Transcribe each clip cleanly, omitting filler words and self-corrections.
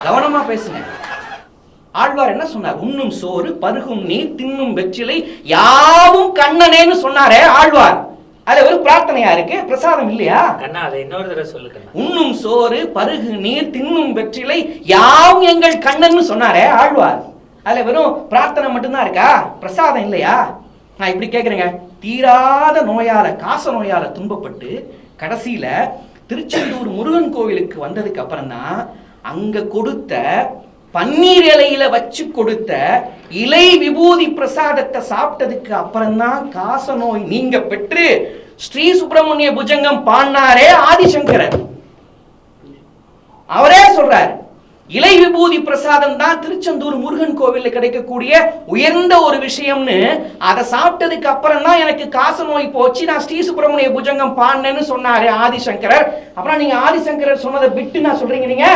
கவனமா பேசுங்க. ஆழ்வார் என்ன சொன்னார்? உண்ணும் சோறு பருகும் நீர் தின்னும் வெற்றிலை யாவும் கண்ணனேன்னு சொன்னாரே ஆழ்வார். அது ஒரு பிரார்த்தனையா இருக்கு, பிரசாதம் இல்லையா? இன்னொரு தடவை சொல்லுங்க. உண்ணும் சோறு பருகு நீர் தின்னும் வெற்றிலை யாவும் எங்கள் கண்ணன் சொன்னாரே ஆழ்வார். அதுல வெறும் பிரார்த்தனை மட்டும்தான் இருக்கா, பிரசாதம் இல்லையா? நான் இப்படி கேட்குறேங்க. தீராத நோயால, காச நோயால துன்பப்பட்டு கடைசியில திருச்செந்தூர் முருகன் கோவிலுக்கு வந்ததுக்கு அப்புறம் தான் அங்க கொடுத்த பன்னீர் இலையில வச்சு கொடுத்த இலை விபூதி பிரசாதத்தை சாப்பிட்டதுக்கு அப்புறம் தான் காச நோய் நீங்க பெற்று ஸ்ரீ சுப்பிரமணிய புஜங்கம் பாடினாரே ஆதிசங்கரர். அவரே சொல்றார், இலை விபூதி பிரசாதம் தான் திருச்செந்தூர் முருகன் கோவில்ல கிடைக்கக்கூடிய உயர்ந்த ஒரு விஷயம்னு. அதை சாப்பிட்டதுக்கு அப்புறம் தான் எனக்கு காச நோய் போச்சு, நான் ஸ்ரீ சுப்பிரமணிய புஜங்கம் பாடினேன்னு சொன்னாரு ஆதிசங்கரர். அப்புறம் நீங்க ஆதிசங்கரர் சொன்னதை விட்டு நான் சொல்றீங்க, நீங்க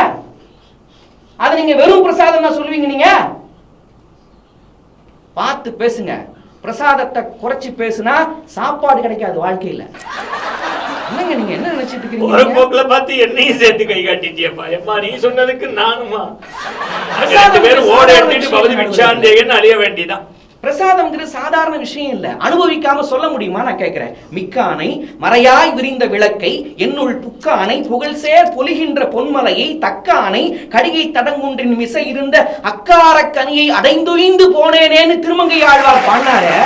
அதை நீங்க வெறும் பிரசாதம் தான் சொல்லுவீங்க? நீங்க பார்த்து பேசுங்க. பிரசாதத்தை குறைச்சி பேசுனா சாப்பாடு கிடைக்காது வாழ்க்கையில. என்னங்க நீங்க என்ன நினைச்சிட்டு இருக்கீங்க? ஒரு போக்குல பார்த்து என்னையும் சேர்த்து கை காட்டிட்டியப்பா. எம்மா நீ சொன்னதுக்கு நானுமா ரெண்டு பேரும் ஓட எடுத்துட்டு பகுதி விச்சாந்தேகன்னு அழிய வேண்டியதான். பிரசாதம்ங்கிறது சாதாரண விஷயம் இல்ல. அனுபவிக்காம சொல்ல முடியுமா நான் கேட்கிறேன். மிக்கானை மறையாய் விரிந்த விளக்கை என்னுள் புக்கானை புகழ் சேர் பொலிகின்ற பொன்மலையை தக்கானை கடிகை தடங்குன்றின் மிசை இருந்த அக்கார கனியை அடைந்துழிந்து போனேனேன்னு திருமங்கை ஆழ்வார் பாடினாரே.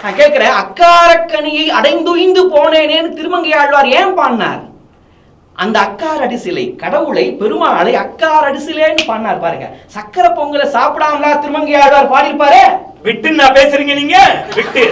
நான் கேட்கிறேன், அக்கார கனியை அடைந்துழிந்து போனேனேன்னு திருமங்கை ஆழ்வார் ஏன் பாடினார்? அந்த அக்கார் அடிசிலை, கடவுளை பெருமாளை அக்கார் அடிசிலேன்னு பாடினார் பாருங்க. சக்கரை பொங்கலை சாப்பிடாமலா திருமங்கை ஆழ்வார் பாடிருப்பாரு? விட்டு நான் பேசுறீங்க நீங்க விட்டு